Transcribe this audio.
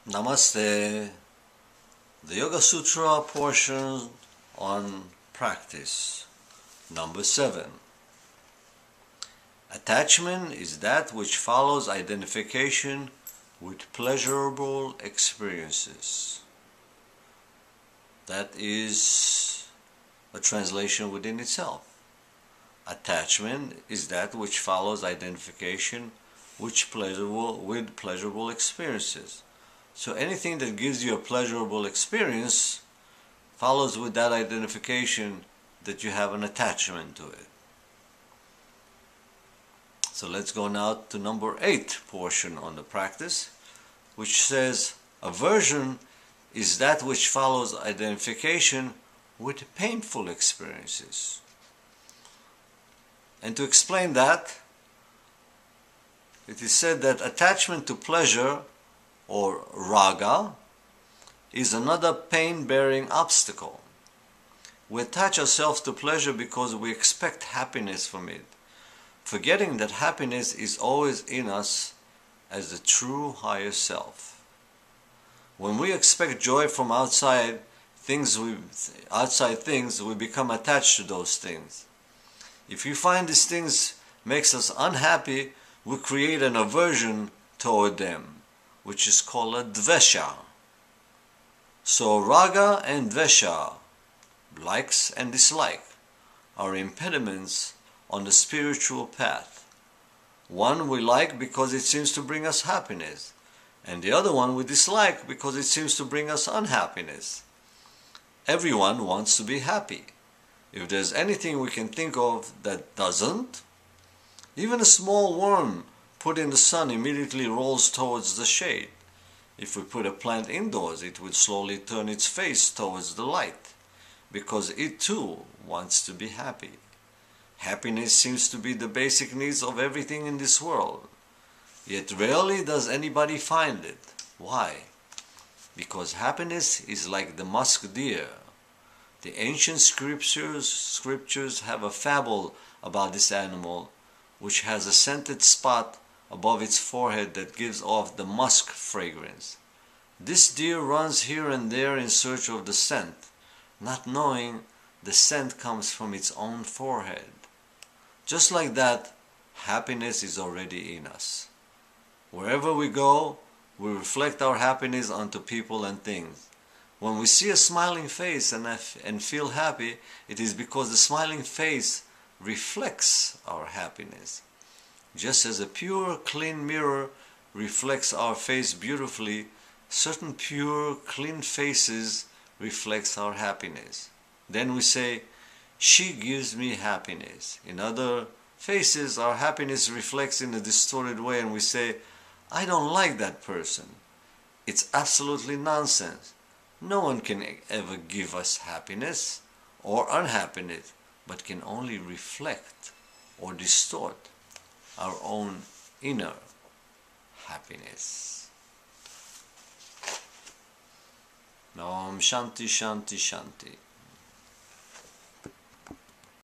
Namaste. The Yoga Sutra portion on practice. Number 7. Attachment is that which follows identification with pleasurable experiences. That is a translation within itself. Attachment is that which follows identification with pleasurable experiences. So anything that gives you a pleasurable experience follows with that identification that you have an attachment to it. So let's go now to number 8 portion on the practice, which says aversion is that which follows identification with painful experiences. And to explain that, it is said that attachment to pleasure or raga is another pain-bearing obstacle. We attach ourselves to pleasure because we expect happiness from it, forgetting that happiness is always in us as the true higher self. When we expect joy from outside things, we become attached to those things. If we find these things makes us unhappy, we create an aversion toward them, which is called a dvesha. So raga and dvesha, likes and dislike, are impediments on the spiritual path. One we like because it seems to bring us happiness, and the other one we dislike because it seems to bring us unhappiness. Everyone wants to be happy. If there's anything we can think of that doesn't, even a small worm put in the sun immediately rolls towards the shade. If we put a plant indoors, it will slowly turn its face towards the light, because it too wants to be happy. Happiness seems to be the basic needs of everything in this world. Yet rarely does anybody find it. Why? Because happiness is like the musk deer. The ancient scriptures have a fable about this animal, which has a scented spot above its forehead that gives off the musk fragrance. This deer runs here and there in search of the scent, not knowing the scent comes from its own forehead. Just like that, happiness is already in us. Wherever we go, we reflect our happiness onto people and things. When we see a smiling face and feel happy, it is because the smiling face reflects our happiness. Just as a pure, clean mirror reflects our face beautifully, certain pure, clean faces reflects our happiness. Then we say, "She gives me happiness." In other faces, our happiness reflects in a distorted way, and we say, "I don't like that person. It's absolutely nonsense. No one can ever give us happiness or unhappiness, but can only reflect or distort our own inner happiness." Om Shanti Shanti Shanti.